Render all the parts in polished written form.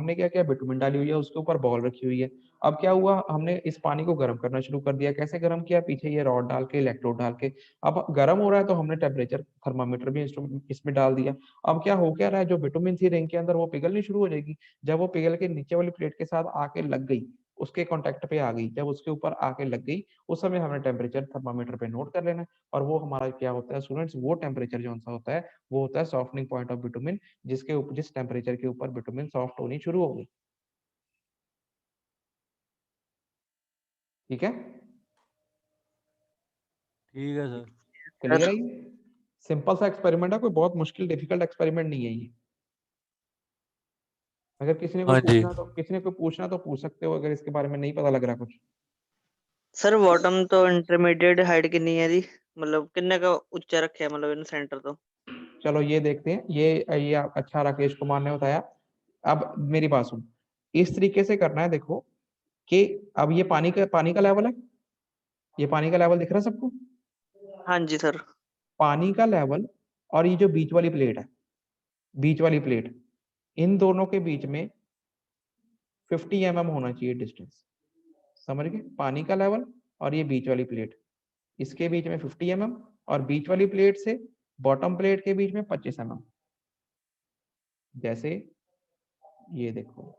हमने क्या किया, बिटुमिन डाली हुई है, उसके ऊपर बॉल रखी हुई है। अब क्या हुआ, हमने इस पानी को गर्म करना शुरू कर दिया। कैसे गर्म किया, पीछे ये रॉड डाल के, इलेक्ट्रोड डाल के। अब गर्म हो रहा है तो हमने टेम्परेचर थर्मामीटर भी इसमें डाल दिया। अब क्या हो क्या रहा है, जो विटामिन सी रिंग के अंदर वो पिघलनी शुरू हो जाएगी। जब वो पिघल के नीचे वाली प्लेट के साथ आके लग गई, उसके कांटेक्ट पे आ गई, जब उसके ऊपर आके लग गई, उस समय हमें टेम्परेचर थर्मामीटर पे नोट कर लेना है। और वो हमारा क्या होता है स्टूडेंट्स, वो टेम्परेचर जो सा होता है वो होता है सॉफ्टनिंग पॉइंट ऑफ बिटुमिन, जिस टेम्परेचर के ऊपर बिटुमिन सॉफ्ट होनी शुरू हो गई। ठीक है, ठीक है सर। क्लियर है ये? सिंपल सा एक्सपेरिमेंट है, कोई बहुत मुश्किल डिफिकल्ट एक्सपेरिमेंट नहीं है ये। अगर किसी ने कोई हाँ जी। पूछना तो पूछ सकते हो, अगर इसके बारे में नहीं पता लग रहा कुछ। सर बॉटम तो इंटरमीडिएट हाइट कितनी है जी, मतलब कितने का ऊंचा रखे है, मतलब इन सेंटर तो। चलो ये देखते हैं, ये अच्छा राकेश कुमार ने बताया। अब मेरी बात सुन, इस तरीके से करना है, देखो कि अब ये पानी का लेवल है, ये पानी का लेवल दिख रहा है सबको? हाँ जी सर। पानी का लेवल और ये जो बीच वाली प्लेट है, बीच वाली प्लेट, इन दोनों के बीच में 50 mm होना चाहिए डिस्टेंस। समझ गए, पानी का लेवल और ये बीच वाली प्लेट, इसके बीच में 50 mm, और बीच वाली प्लेट से बॉटम प्लेट के बीच में 25 mm। जैसे ये देखो,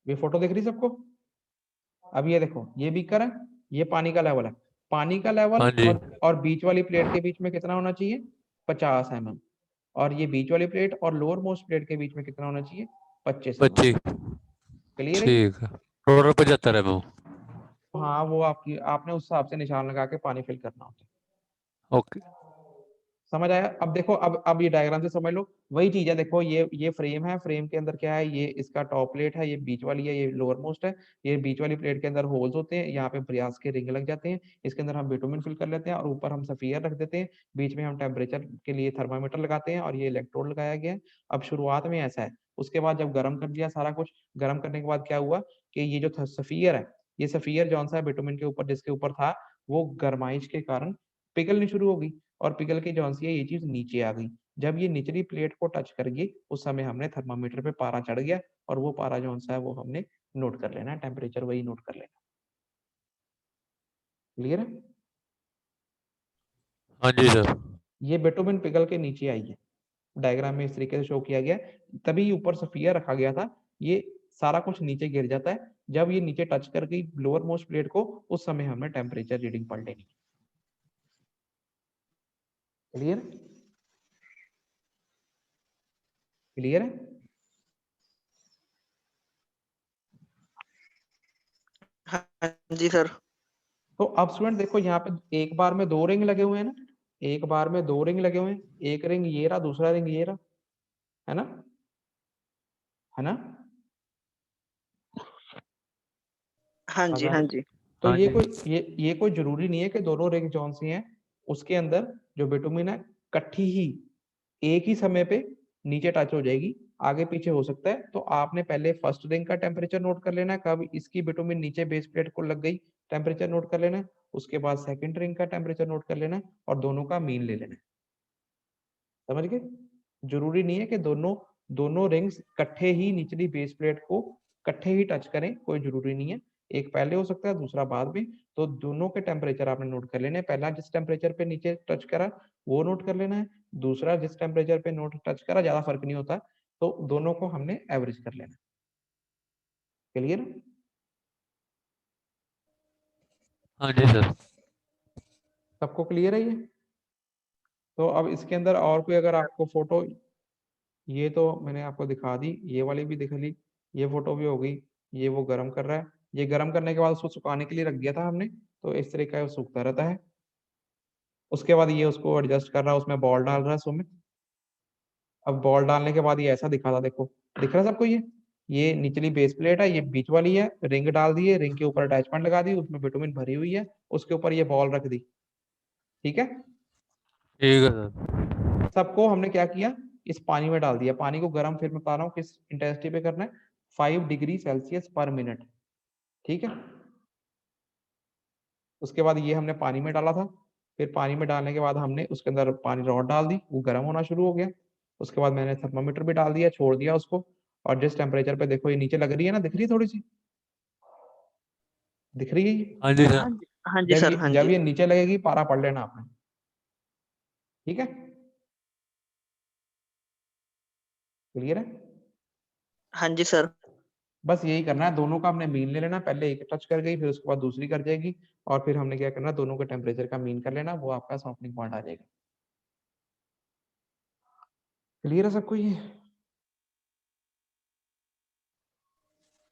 ये फोटो दिख रही सबको? अब ये देखो, ये बीकर है, ये पानी का लेवल है। पानी का लेवल हाँ जी। और बीच वाली प्लेट के बीच में कितना होना चाहिए, 50 mm। और ये बीच वाली प्लेट और लोअर मोस्ट प्लेट के बीच में कितना होना चाहिए, 25 mm। 25। क्लियर है? ठीक है, टोटल 75 है वो। हाँ, वो आपने उस हिसाब से निशान लगा के पानी फिल करना होता है। ओके। समझ आया? अब देखो, अब ये डायग्राम से समझ लो, वही चीज है। देखो ये फ्रेम है, फ्रेम के अंदर क्या है, ये इसका टॉप प्लेट है, ये बीच वाली है, ये लोअर मोस्ट है। ये बीच वाली प्लेट के अंदर होल्स होते हैं, यहाँ पे ब्रियास के रिंग लग जाते हैं, इसके अंदर हम बिटुमिन फिल कर लेते हैं, और ऊपर हम सफियर रख देते हैं। बीच में हम टेम्परेचर के लिए थर्मामीटर लगाते हैं, और ये इलेक्ट्रोड लगाया गया है। अब शुरुआत में ऐसा है, उसके बाद जब गर्म कर दिया सारा कुछ, गर्म करने के बाद क्या हुआ कि ये जो सफियर है, ये सफियर जौन सा है बिटुमिन के ऊपर, जिसके ऊपर था, वो गर्माइश के कारण पिघलनी शुरू हो गई, और पिघल के जौन सी है ये चीज नीचे आ गई। जब ये निचली प्लेट को टच कर गई, उस समय हमने थर्मामीटर पे पारा चढ़ गया, और वो पारा जौन सा है वो हमने नोट कर लेना है, टेम्परेचर वही नोट कर लेना। क्लियर है? हाँ जी सर। ये बिटुमिन पिघल के नीचे आई है, डायग्राम में इस तरीके से शो किया गया, तभी ऊपर सफिया रखा गया था। ये सारा कुछ नीचे गिर जाता है, जब ये नीचे टच कर गई लोअर मोस्ट प्लेट को, उस समय हमें टेम्परेचर रीडिंग पढ़ लेनी। क्लियर? क्लियर है? हाँ जी सर। तो अब स्टूडेंट देखो, यहाँ पे एक बार में दो रिंग लगे हुए हैं ना, एक बार में दो रिंग लगे हुए हैं, एक रिंग ये रहा, दूसरा रिंग ये रहा, है ना? है ना? हाँ जी हाँ अगर जी। तो हाँ जी। ये कोई जरूरी नहीं है कि दोनों रिंग जौन सी हैं उसके अंदर जो बिटुमिन है कट्ठी ही एक ही समय पे नीचे टच हो जाएगी, आगे पीछे हो सकता है। तो आपने पहले फर्स्ट रिंग का टेम्परेचर नोट कर लेना है, कब इसकी बिटुमिन नीचे बेस प्लेट को लग गई, टेम्परेचर नोट कर लेना है। उसके बाद सेकंड रिंग का टेम्परेचर नोट कर लेना है, और दोनों का मीन ले लेना है। समझ गए? जरूरी नहीं है कि दोनों दोनों रिंग्स इकट्ठे ही निचली बेस प्लेट को इकट्ठे ही टच करें, कोई जरूरी नहीं है। एक पहले हो सकता है, दूसरा बाद में। तो दोनों के टेम्परेचर आपने नोट कर लेने हैं। पहला जिस टेम्परेचर पे नीचे टच करा वो नोट कर लेना है, दूसरा जिस टेम्परेचर पे नोट टच करा, ज्यादा फर्क नहीं होता। तो दोनों को हमने एवरेज कर लेना। क्लियर? हाँ जी सर। सबको क्लियर है ये? तो अब इसके अंदर और कोई अगर आपको फोटो, ये तो मैंने आपको दिखा दी, ये वाली भी दिखा ली, ये फोटो भी हो गई। ये वो गर्म कर रहा है, ये गर्म करने के बाद उसको सुखाने के लिए रख दिया था हमने, तो इस तरीके का वो सूखता रहता है। उसके बाद ये उसको एडजस्ट कर रहा है, उसमें बॉल डाल रहा है सुमित। अब बॉल डालने के बाद ये ऐसा दिखा था, देखो दिख रहा है सबको? ये निचली बेस प्लेट है, ये बीच वाली है, रिंग डाल दी है, रिंग के ऊपर अटैचमेंट लगा दी, उसमें बिटुमिन भरी हुई है, उसके ऊपर ये बॉल रख दी। ठीक है? ठीक है सर। सबको हमने क्या किया, इस पानी में डाल दिया। पानी को गर्म, फिर मैं बता रहा हूँ किस इंटेंसिटी पे करना है, 5 डिग्री सेल्सियस पर मिनट। ठीक है? उसके बाद ये हमने पानी में डाला था, फिर पानी में डालने के बाद हमने उसके अंदर पानी रॉड डाल दी, वो गर्म होना शुरू हो गया। उसके बाद मैंने थर्मामीटर भी डाल दिया, छोड़ दिया उसको, और जिस टेम्परेचर पे देखो ये नीचे लग रही है ना, दिख रही है थोड़ी सी, दिख रही है ये? हाँ जी हाँ सर। जी, हाँ जी सर, हाँ जब जी, ये नीचे लगेगी पारा पढ़ लेना आपने, ठीक है? क्लियर है? हाँ जी सर। बस यही करना है, दोनों का हमने मीन ले लेना, पहले एक टच कर गई, फिर उसके बाद दूसरी कर जाएगी, और फिर हमने क्या करना, दोनों के टेम्परेचर का मीन कर लेना, वो आपका सॉफ्टनिंग पॉइंट आ जाएगा। क्लियर है सबको ये?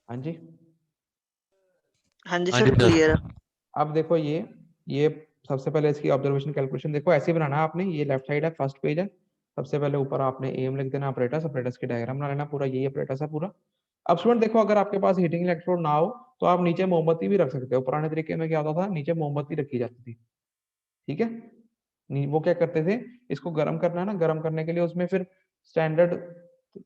हाँ जी। हाँ जी हाँ सर, जी क्लियर है। सर। अब देखो ये सबसे पहले इसकी ऑब्जर्वेशन कैलकुलेशन देखो, ऐसे ही बनाना है आपने, ये लेफ्ट साइड है, फर्स्ट पेज है। सबसे पहले ऊपर आपने एम लिख देना, ऑपरेटर्स, ऑपरेटर्स की डायग्राम बना लेना पूरा, यही ऑपरेटर्स है पूरा। अब स्टूडेंट देखो, अगर आपके पास हीटिंग इलेक्ट्रोड ना हो तो आप नीचे मोमबत्ती भी रख सकते हो। पुराने तरीके में क्या होता था, नीचे मोमबत्ती रखी जाती थी, ठीक है? वो क्या करते थे, इसको गर्म करना है ना, गर्म करने के लिए उसमें फिर स्टैंडर्ड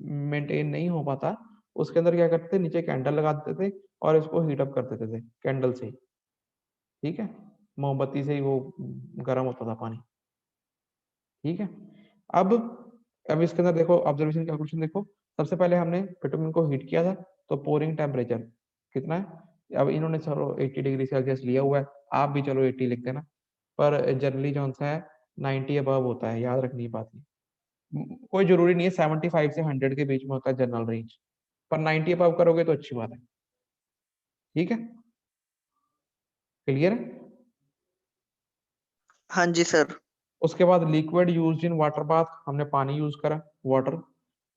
मेंटेन नहीं हो पाता, उसके अंदर क्या करते थे, नीचे कैंडल लगा देते थे और इसको हीट अप कर देते थे कैंडल से ही, ठीक है? मोमबत्ती से ही वो गर्म होता था पानी, ठीक है? अब अब इसके अंदर देखो, ऑब्जर्वेशन कैलकुलेशन देखो, सबसे पहले हमने बिटुमिन को हीट किया था, तो पोरिंग टेम्परेचर कितना है? अब इन्होंने चलो 80 डिग्री सेल्सियस लिया हुआ है, आप भी चलो 80 लिख देना, पर जनरली जो सा है 90 अबव होता है, याद रखनी बात है। कोई जरूरी नहीं है 75 से 100 के बीच में होता है जनरल रेंज, पर 90 अबव करोगे तो अच्छी बात है, ठीक है? क्लियर है? हाँ जी सर। उसके बाद liquid used in water bath, हमने पानी यूज करा, water.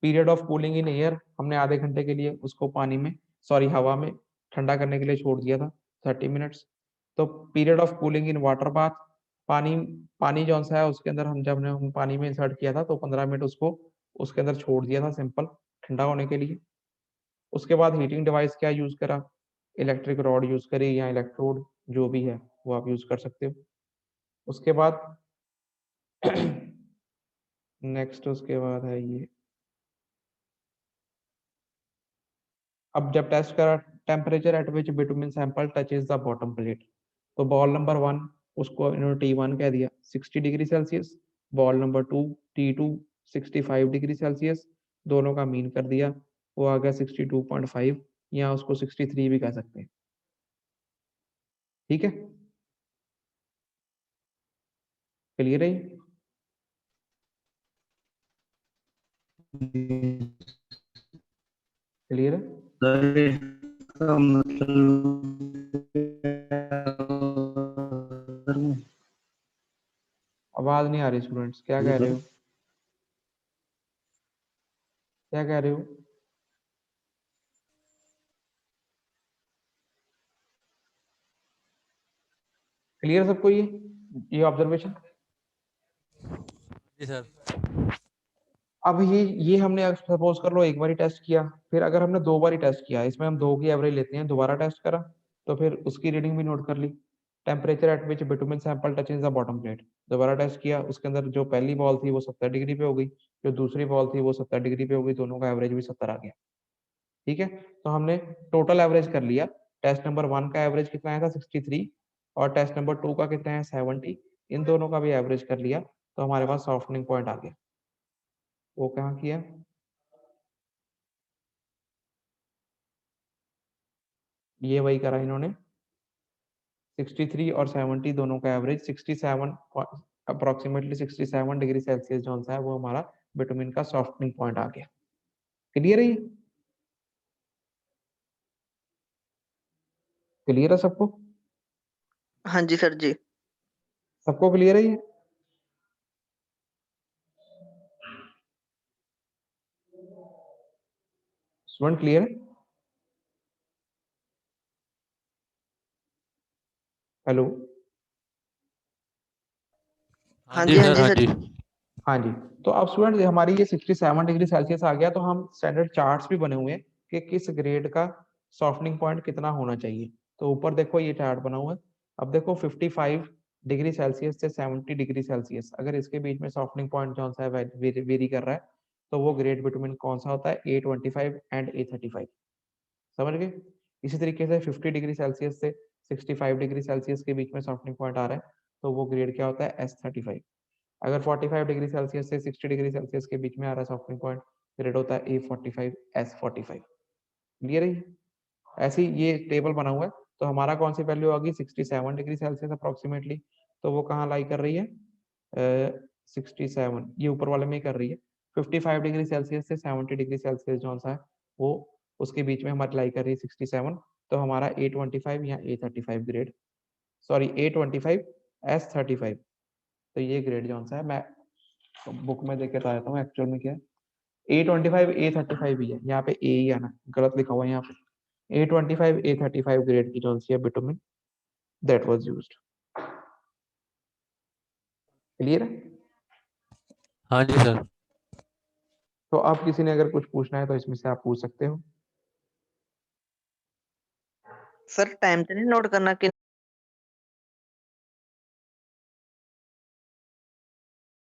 Period of cooling in air, हमने आधे घंटे के लिए उसको पानी में, सॉरी हवा में ठंडा करने के लिए छोड़ दिया था, 30 मिनट्स। तो period of cooling in water bath, पानी पानी जो सा है उसके अंदर हम जब हमने पानी में इंसर्ट किया था तो 15 मिनट उसको उसके अंदर छोड़ दिया था सिंपल, ठंडा होने के लिए। उसके बाद हीटिंग डिवाइस क्या यूज करा, इलेक्ट्रिक रॉड यूज करी या इलेक्ट्रोड, जो भी है वो आप यूज कर सकते हो। उसके बाद नेक्स्ट उसके बाद है ये, अब जब टेस्ट करा, temperature at which bitumen sample touches the bottom plate, तो बॉल नंबर 1 उसको इन्होंने T1 कह दिया 60 degree Celsius, ball number 2 T2 65 degree Celsius, दोनों का मीन कर दिया, वो आ गया 62.5, या उसको 63 भी कह सकते हैं, ठीक है? क्लियर है ये? क्लियर है? इसका मतलब आवाज नहीं आ रही स्टूडेंट्स, क्या कह रहे हो, क्या कह रहे हो? क्लियर सबको ये ऑब्जर्वेशन? जी सर। अब ये हमने सपोज कर लो एक बार टेस्ट किया, फिर अगर हमने 2 बार टेस्ट किया, इसमें हम 2 की एवरेज लेते हैं, दोबारा टेस्ट करा तो फिर उसकी रीडिंग भी नोट कर ली। Temperature at which bitumen sample touches the bottom plate, दोबारा टेस्ट किया, उसके अंदर जो पहली बॉल थी वो 70 डिग्री पे हो गई, जो दूसरी बॉल थी वो 70 डिग्री पे हो गई, दोनों का एवरेज भी 70 आ गया, ठीक है? तो हमने टोटल एवरेज कर लिया, टेस्ट नंबर 1 का एवरेज कितना आया था 63, और टेस्ट नंबर 2 का कितना है 70, इन दोनों का भी एवरेज कर लिया, तो हमारे पास सॉफ्टनिंग पॉइंट आ गया। वो कहाँ किया, ये वही करा इन्होंने, 63 और 70 दोनों का एवरेज 67, अप्रोक्सीमेटली 67 डिग्री सेल्सियस जो है वो हमारा बिटुमिन का सॉफ्टनिंग पॉइंट आ गया। क्लियर है ये? क्लियर है सबको? हाँ जी सर जी। सबको क्लियर है ये? स्टूडेंट क्लियर है? हेलो? हाँ हाँ जी जी, हाँ सर। जी हाँ सर। जी। हाँ जी। तो अब स्टूडेंट हमारी ये 67 डिग्री सेल्सियस आ गया, तो हम स्टैंडर्ड चार्ट्स भी बने हुए हैं कि किस ग्रेड का सॉफ्टनिंग पॉइंट कितना होना चाहिए। तो ऊपर देखो ये चार्ट बना हुआ है, अब देखो 55 डिग्री सेल्सियस से 70 डिग्री सेल्सियस, अगर इसके बीच में सॉफ्टनिंग पॉइंट जो सा है वेरी कर रहा है, तो वो ग्रेड बिटवीन कौन सा होता है, A25 एंड A35, समझ गए? इसी तरीके से 50 डिग्री सेल्सियस से 65 डिग्री सेल्सियस के बीच में सॉफ्टनिंग पॉइंट आ रहा है तो वो ग्रेड क्या होता है S35। अगर 45 डिग्री सेल्सियस से 60 डिग्री सेल्सियस के बीच में आ रहा है सॉफ्टनिंग पॉइंट, ग्रेड होता है A45 S45। क्लियर है? ऐसी ये टेबल बना हुआ है तो हमारा कौन सी वैल्यू होगी 67 डिग्री सेल्सियस अप्रोक्सीमेटली, तो वो कहाँ लाई कर रही है 67, ये ऊपर वाले में ही कर रही है। 55 डिग्री सेल्सियस से 70 डिग्री सेल्सियस जो सा है वो उसके बीच में हमारी लाई कर रही है 67, तो हमारा A25 या A35 grade, sorry A25 S35, तो ये ग्रेड जो सा है, मैं बुक में देख के बता देता हूँ एक्चुअल में क्या है। A25 A35 ही है, यहाँ पे A ही आना, गलत लिखा हुआ है यहाँ पे। A25 A35 ग्रेड की जो सी है bitumen that was used. Clear है? हाँ जी सर। तो अब किसी ने अगर कुछ पूछना है तो इसमें से आप पूछ सकते हो। सर टाइम तो नहीं नोट करना कि